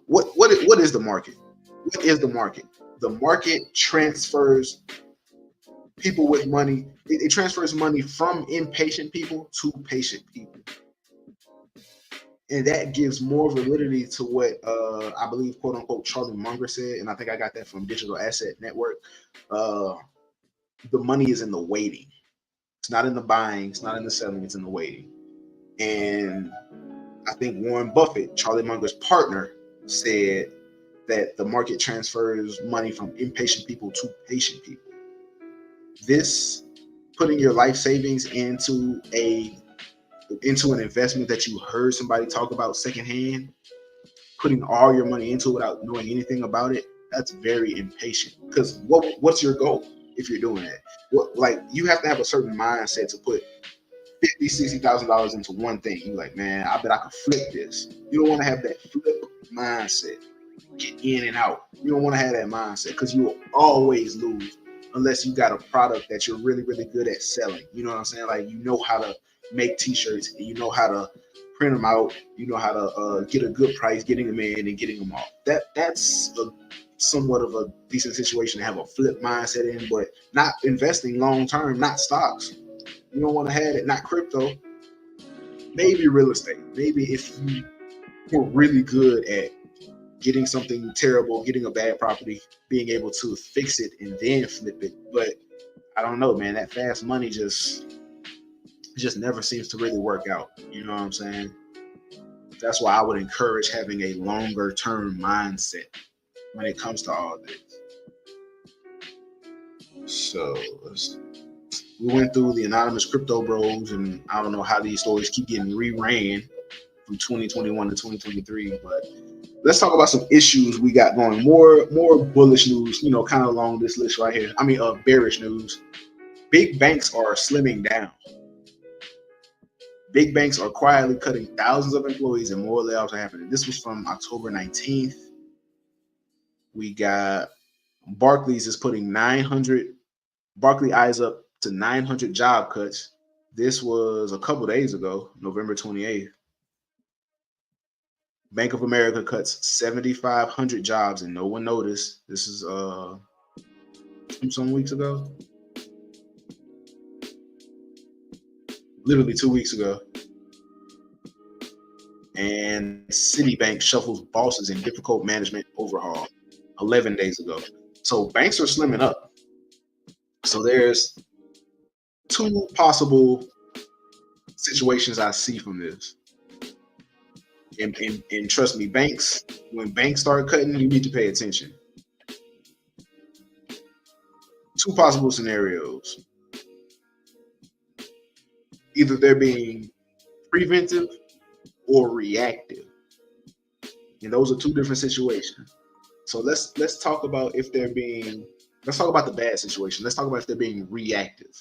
What is the market? What is the market? The market transfers people with money. It transfers money from impatient people to patient people. And that gives more validity to what I believe, quote unquote, Charlie Munger said. And I think I got that from Digital Asset Network. The money is in the waiting. It's not in the buying. It's not in the selling. It's in the waiting. And I think Warren Buffett, Charlie Munger's partner, said that the market transfers money from impatient people to patient people. This, putting your life savings into an investment that you heard somebody talk about secondhand, putting all your money into it without knowing anything about it, that's very impatient. Because what's your goal if you're doing that? You have to have a certain mindset to put $50,000-$60,000 into one thing. You're like, man, I bet I could flip this. You don't want to have that flip mindset. Get in and out. You don't want to have that mindset because you will always lose unless you got a product that you're really, really good at selling. You know what I'm saying? Like you know how to make t-shirts and you know how to print them out. You know how to get a good price, getting them in and getting them off. That's somewhat of a decent situation to have a flip mindset in, but not investing long term, not stocks. You don't want to have it, not crypto. Maybe real estate. Maybe if you were really good at getting something terrible, getting a bad property, being able to fix it and then flip it. But I don't know, man. That fast money just never seems to really work out. You know what I'm saying? That's why I would encourage having a longer term mindset when it comes to all this. So we went through the anonymous crypto bros, and I don't know how these stories keep getting reran from 2021 to 2023, but let's talk about some issues we got going. More bullish news, you know, kind of along this list right here. I mean, bearish news. Big banks are slimming down. Big banks are quietly cutting thousands of employees and more layoffs are happening. This was from October 19th. We got Barclays is putting 900, Barclays eyes up to 900 job cuts. This was a couple days ago, November 28th. Bank of America cuts 7,500 jobs and no one noticed. This is some weeks ago. Literally 2 weeks ago. And Citibank shuffles bosses in difficult management overhaul 11 days ago. So banks are slimming up. So there's two possible situations I see from this. And trust me, banks, when banks start cutting, you need to pay attention. Two possible scenarios. Either they're being preventive or reactive. And those are two different situations. So let's talk about if they're being, let's talk about the bad situation. Let's talk about if they're being reactive.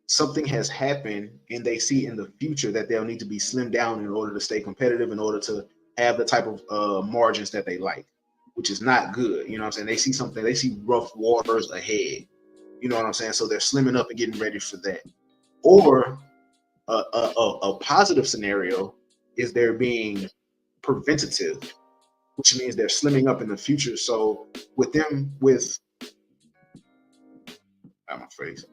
Something has happened and they see in the future that they'll need to be slimmed down in order to stay competitive, in order to have the type of margins that they like, which is not good. You know what I'm saying? They see something, they see rough waters ahead. You know what I'm saying? So they're slimming up and getting ready for that. Or a positive scenario is they're being preventative, which means they're slimming up in the future. So with my face,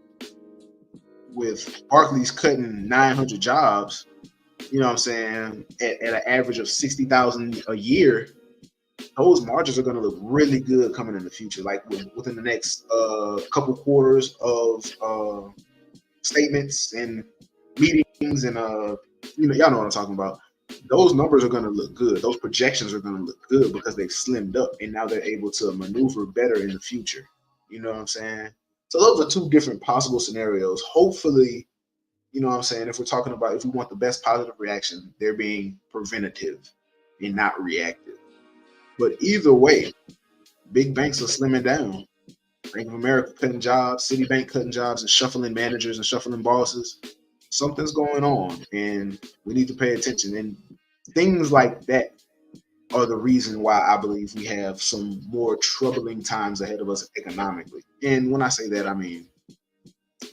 with Barclays cutting 900 jobs, you know what I'm saying, at an average of 60,000 a year, those margins are going to look really good coming in the future. Like within the next couple quarters of statements and meetings and y'all know what I'm talking about. Those numbers are going to look good. Those projections are going to look good because they've slimmed up and now they're able to maneuver better in the future. You know what I'm saying? So those are two different possible scenarios. Hopefully, you know what I'm saying, if we're talking about, if we want the best positive reaction, they're being preventative and not reactive. But either way, big banks are slimming down. Bank of America cutting jobs, Citibank cutting jobs and shuffling managers and shuffling bosses. Something's going on and we need to pay attention. And things like that are the reason why I believe we have some more troubling times ahead of us economically. And when I say that, I mean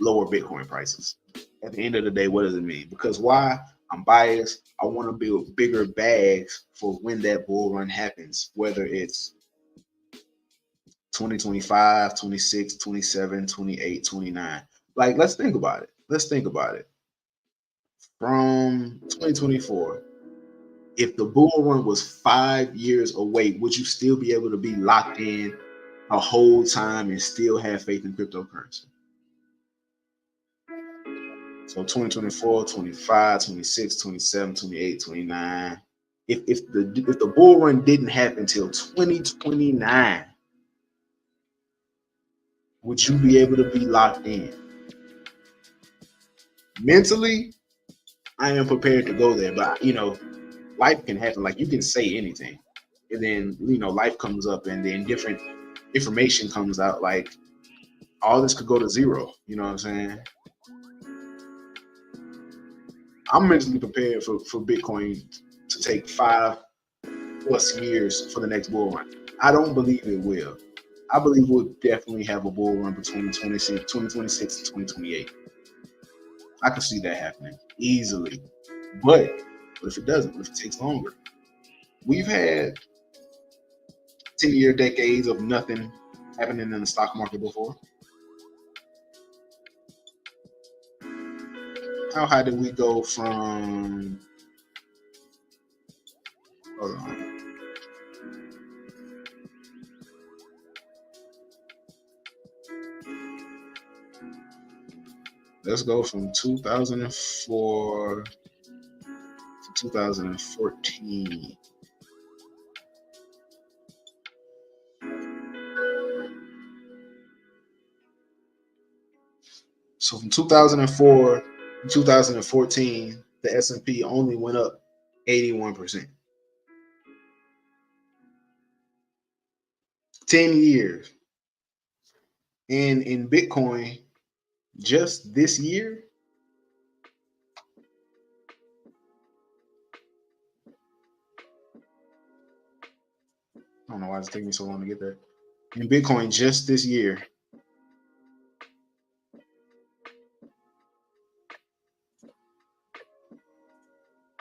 lower Bitcoin prices. At the end of the day, what does it mean? Because why? I'm biased. I want to build bigger bags for when that bull run happens, whether it's 2025, 26, 27, 28, 29. Like, let's think about it. Let's think about it. From 2024, if the bull run was 5 years away, would you still be able to be locked in a whole time and still have faith in cryptocurrency? So 2024, 25, 26, 27, 28, 29. If the bull run didn't happen until 2029, would you be able to be locked in? Mentally, I am prepared to go there, but life can happen. Like, you can say anything, and then life comes up, and then different information comes out. Like, all this could go to zero. You know what I'm saying? I'm mentally prepared for Bitcoin to take 5+ years for the next bull run. I don't believe it will. I believe we'll definitely have a bull run between 2026 and 2028. I can see that happening easily. But what if it doesn't? What if it takes longer? We've had 10-year decades of nothing happening in the stock market before. How high did we go from? Hold on. Let's go from 2004 to 2014. So from 2004 to 2014, the S&P only went up 81%. 10 years. And in Bitcoin, just this year, I don't know why it's taking me so long to get there. In Bitcoin, just this year,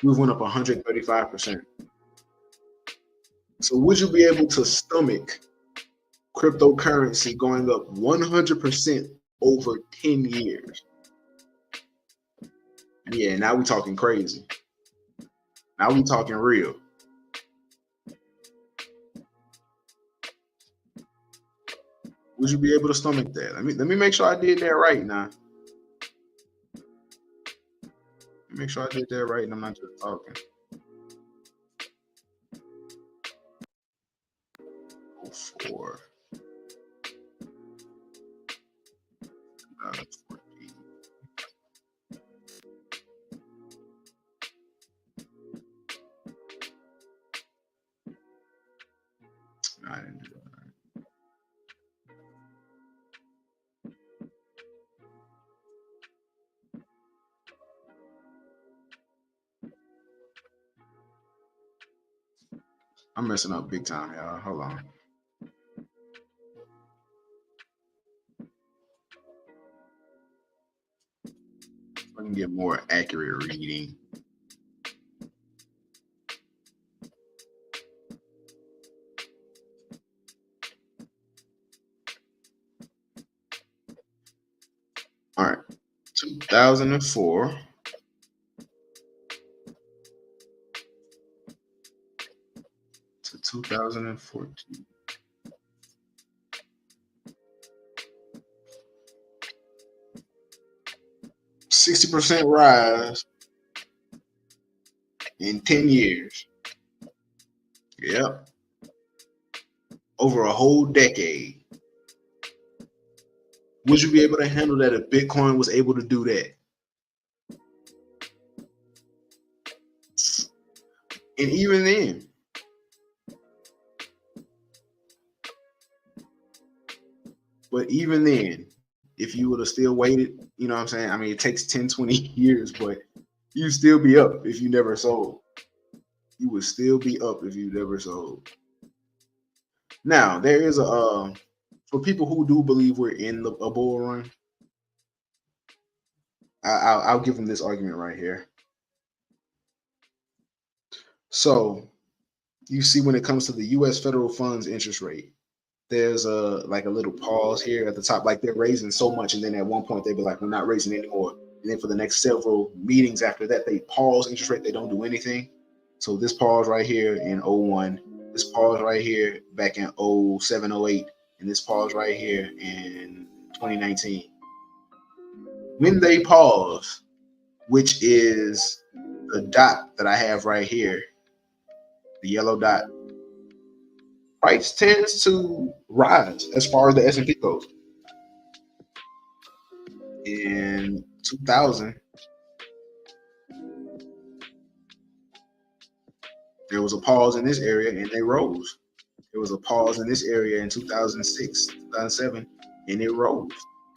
we've went up 135%. So would you be able to stomach cryptocurrency going up 100% over 10 years? Yeah, now we're talking crazy. Now we're talking real. Would you be able to stomach that? Let me make sure I did that right now. Make sure I did that right and I'm not just talking. Oh, 4. 2014. I didn't do that. I'm messing up big time, y'all. Hold on. I can get more accurate reading. All right, 2004 to 2014. %60 rise in 10 years. Yep. Over a whole decade. Would you be able to handle that if Bitcoin was able to do that? And even then, if you would have still waited, you know what I'm saying? I mean, it takes 10, 20 years, but you'd still be up if you never sold. You would still be up if you never sold. Now, there is for people who do believe we're in a bull run, I'll give them this argument right here. So you see, when it comes to the U.S. federal funds interest rate, there's a little pause here at the top. Like, they're raising so much, and then at one point they'd be like, we're not raising anymore. And then for the next several meetings after that, they pause interest rate. They don't do anything. So this pause right here in 01, this pause right here back in 07, 08, and this pause right here in 2019. When they pause, which is the dot that I have right here, the yellow dot, price tends to rise as far as the S&P goes. In 2000, there was a pause in this area and they rose. There was a pause in this area in 2006, 2007, and it rose.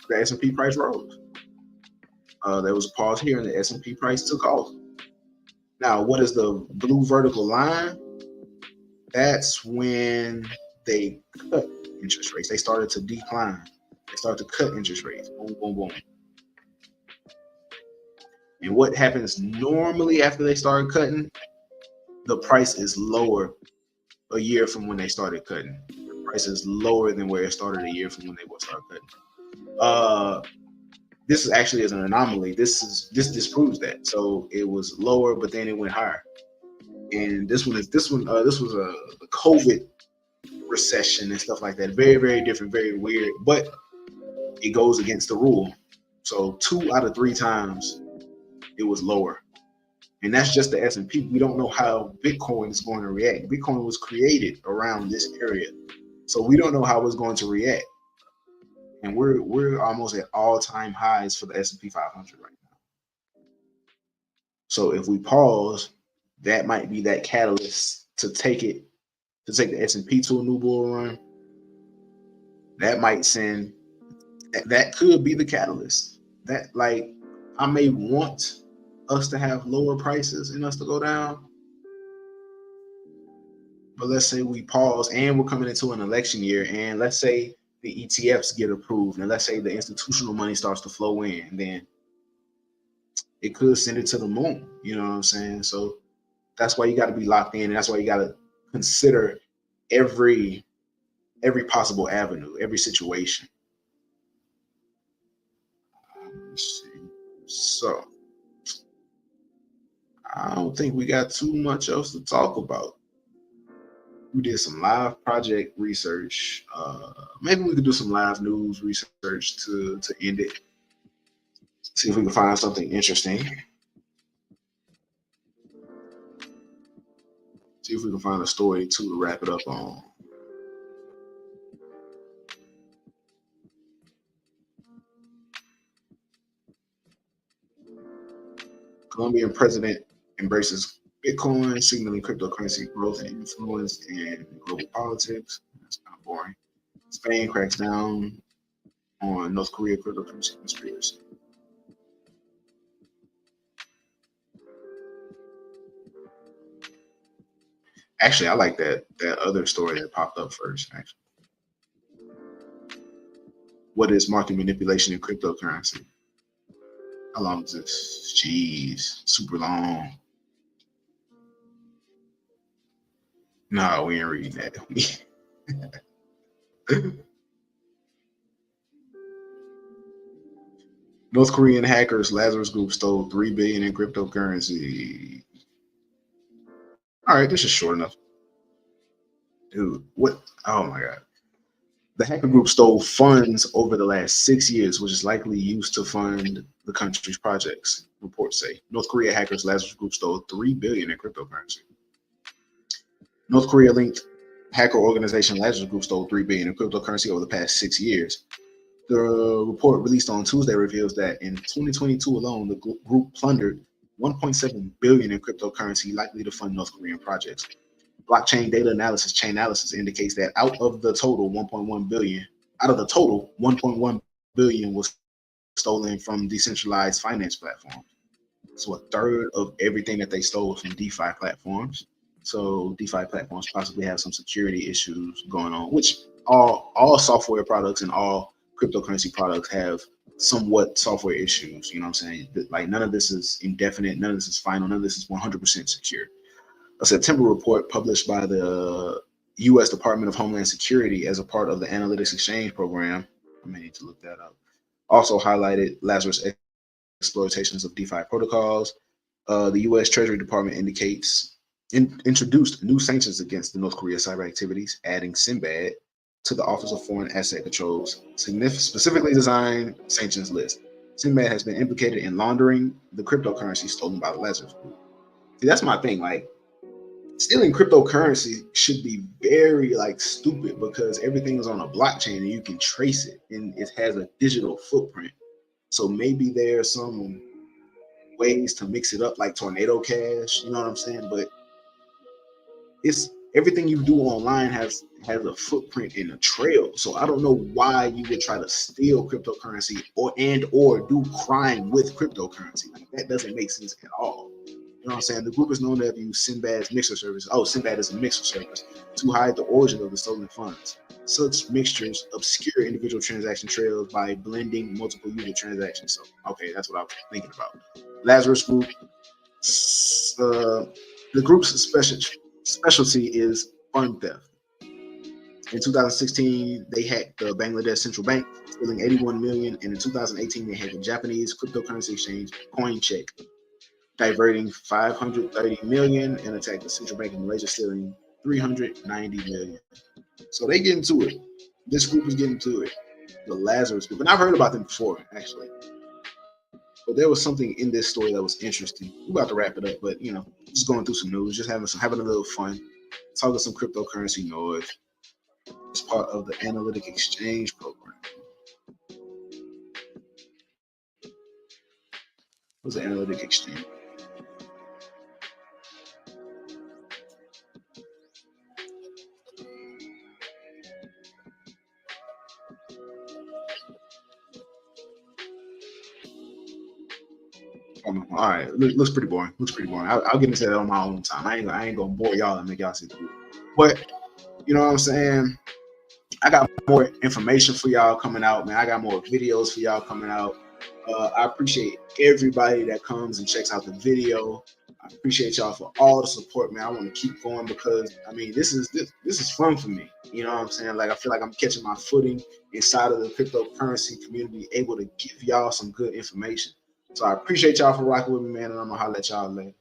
The S&P price rose. There was a pause here and the S&P price took off. Now, what is the blue vertical line? That's when they cut interest rates. They started to decline. They started to cut interest rates. Boom, boom, boom. And what happens normally after they started cutting? The price is lower a year from when they started cutting. The price is lower than where it started a year from when they started cutting. This is actually as an anomaly. This disproves that. So it was lower, but then it went higher. And this was a COVID recession and stuff like that. Very, very different, very weird, but it goes against the rule. So 2 out of 3 times it was lower. And that's just the S&P. We don't know how Bitcoin is going to react. Bitcoin was created around this area. So we don't know how it's going to react. And we're almost at all-time highs for the S&P 500 right now. So if we pause, that might be that catalyst to take the S&P to a new bull run. That might send, that could be the catalyst. That, like, I may want us to have lower prices and us to go down. But let's say we pause and we're coming into an election year, and let's say the ETFs get approved, and let's say the institutional money starts to flow in, then it could send it to the moon. You know what I'm saying? So that's why you got to be locked in, and that's why you got to consider every possible avenue, every situation. Let's see. So I don't think we got too much else to talk about. We did some live project research. Maybe we could do some live news research to end it. See if we can find something interesting. See if we can find a story too to wrap it up on. Colombian president embraces Bitcoin, signaling cryptocurrency growth and influence in global politics. That's kind of boring. Spain cracks down on North Korea cryptocurrency conspiracy. Actually, I like that other story that popped up first. Actually, what is market manipulation in cryptocurrency? How long is this? Jeez, super long. No, we ain't reading that. North Korean hackers Lazarus Group stole $3 billion in cryptocurrency. All right, this is short enough. Dude, what? Oh my God. The hacker group stole funds over the last 6 years, which is likely used to fund the country's projects, reports say. North Korea hackers Lazarus Group stole $3 billion in cryptocurrency. North Korea-linked hacker organization Lazarus Group stole $3 billion in cryptocurrency over the past 6 years. The report released on Tuesday reveals that in 2022 alone, the group plundered $1.7 billion in cryptocurrency likely to fund North Korean projects. Blockchain data analysis, Chainalysis indicates that out of the total 1.1 billion was stolen from decentralized finance platforms. So a third of everything that they stole was from DeFi platforms. So DeFi platforms possibly have some security issues going on, which all software products and all cryptocurrency products have somewhat software issues. You know what I'm saying? Like, none of this is indefinite, none of this is final, none of this is 100% secure. A September report published by the U.S. Department of Homeland Security as a part of the Analytics Exchange Program, I may need to look that up, also highlighted Lazarus exploitations of DeFi protocols. The U.S. Treasury Department introduced new sanctions against the North Korea cyber activities, adding Sinbad to the Office of Foreign Asset Control's specifically designed sanctions list. Sinbad has been implicated in laundering the cryptocurrency stolen by the Lazarus Group. See, that's my thing. Like, stealing cryptocurrency should be very stupid because everything is on a blockchain and you can trace it and it has a digital footprint. So maybe there are some ways to mix it up, like Tornado Cash, you know what I'm saying? But it's everything you do online has a footprint and a trail. So I don't know why you would try to steal cryptocurrency or do crime with cryptocurrency. Like, that doesn't make sense at all. You know what I'm saying? The group is known to have used Sinbad's mixer service. Oh, Sinbad is a mixer service to hide the origin of the stolen funds. Such mixtures obscure individual transaction trails by blending multiple user transactions. So, okay, that's what I was thinking about. Lazarus Group. The group's specialty is fund theft. In 2016, they hacked the Bangladesh Central Bank, stealing 81 million, and in 2018, they hacked the Japanese cryptocurrency exchange CoinCheck, diverting 530 million, and attacked the central bank in Malaysia, stealing 390 million. So they get into it. This group is getting to it. The Lazarus Group, and I've heard about them before, actually. But there was something in this story that was interesting. We're about to wrap it up, but just going through some news, just having a little fun, talking some cryptocurrency noise. It's part of the analytic exchange program. What's the analytic exchange? All right, looks pretty boring. I'll get into that on my own time. I ain't gonna bore y'all and make y'all sit through it. But you know what I'm saying? I got more information for y'all coming out, man. I got more videos for y'all coming out. I appreciate everybody that comes and checks out the video. I appreciate y'all for all the support, man. I want to keep going because this is fun for me. You know what I'm saying? Like I feel like I'm catching my footing inside of the cryptocurrency community, able to give y'all some good information. So I appreciate y'all for rocking with me, man, and I'm gonna holler at y'all later.